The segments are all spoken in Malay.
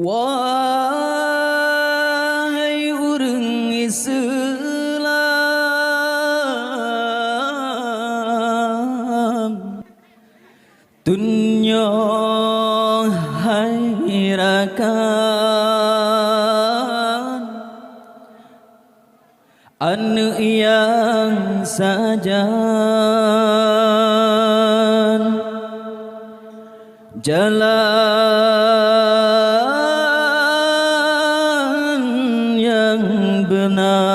Wahai urang Islam, dunya hairakan anu yang sajan jalan yang benar.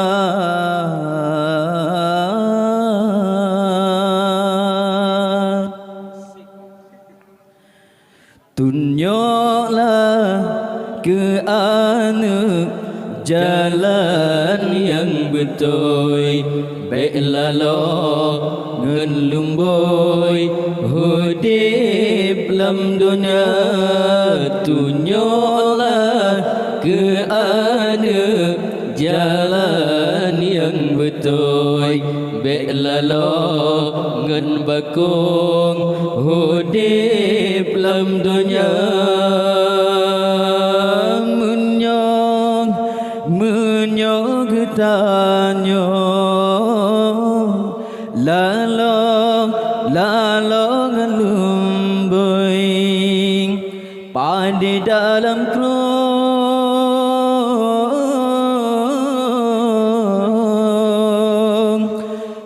Tunjuklah ke anu jalan yang betul, baiklah lo ngelumboy hudip lam dunia. Tunjuklah ke anu jalan yang betul, baiklah lo ngen bakung hudip lam dunia. Menyong getanyo lalong ngelumboy padi dalam krong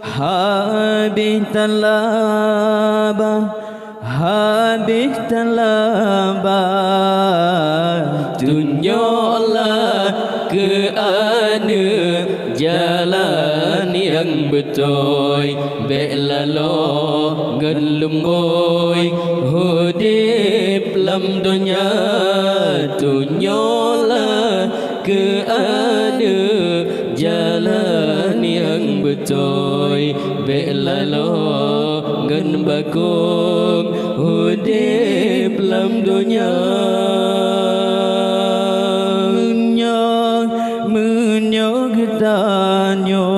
habis talaba. Tunjuklah ke anu jalan yang betul, baiklah lo ngelumboy hudip lam dunia. Tunjuklah ke anu jalan yang betul, baiklah lo ngen bakung hudip lam dunia. Menyong getanyo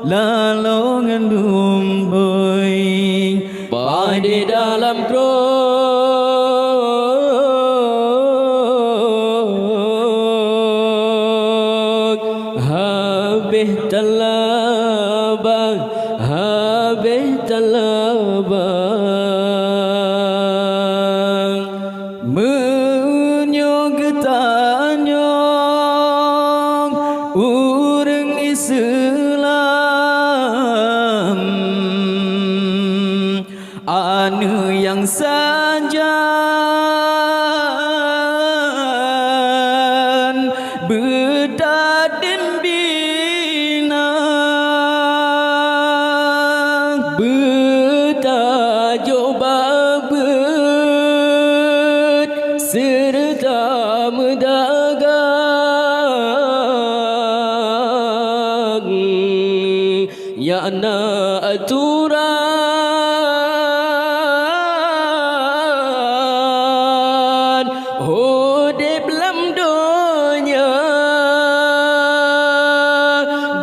lalong ngelumboy padi dalam krong habis talabang menyong getanyo urang Islam anu yang sajan bedaden bina betajo babet serta medagang ya na aturan hudip lam dunya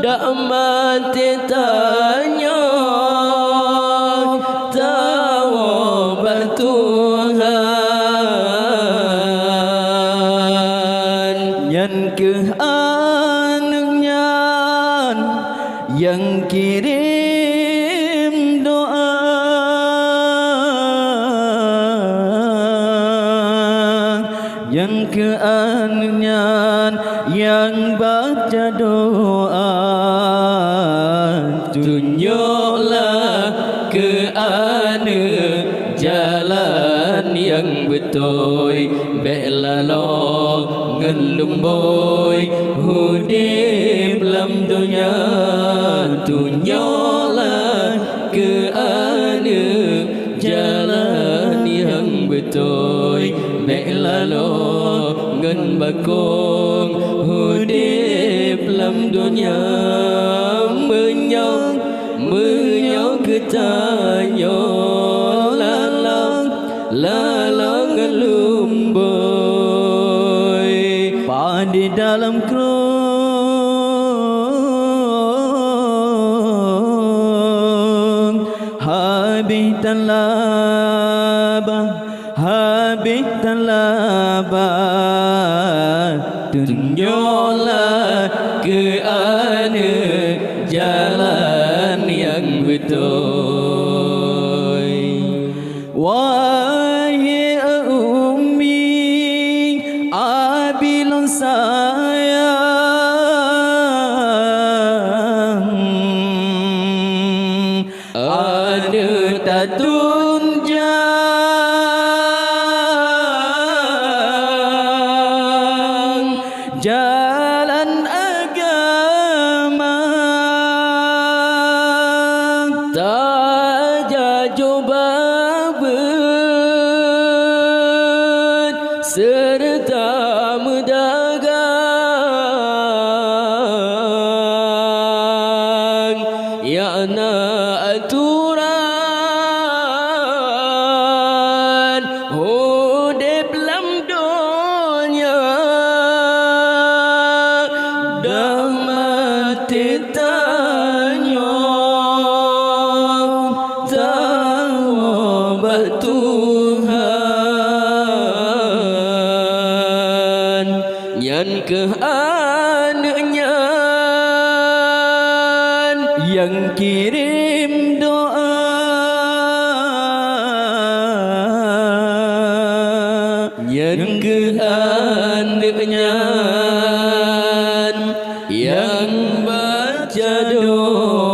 dak mati tanya tawab Tuhan yan ke anaknyan yang kirim doa yang keangan yang baca doa. Tunjuklah ke anu jalan yang betul, baiklah lo ngelumboy hudip lam dunia. Tunjuklah ke anu jalan yang betul, baiklah lo ngen bakung hudip lam dunia. Menyong getanyo lalong ngelumboy padi dalam krong habis talaba Habis talabat tunjuklah ke ana jalan yang betul. Wahai ummi abilun sayang, ada tak tunjang jalan agama, tak jajubah serta mendagang, ya nak aturan hidup dalam dunia, dah mati tanya taubat Tuhan yang ke anaknya yang kirim doa, yang ke anaknya yang baca doa.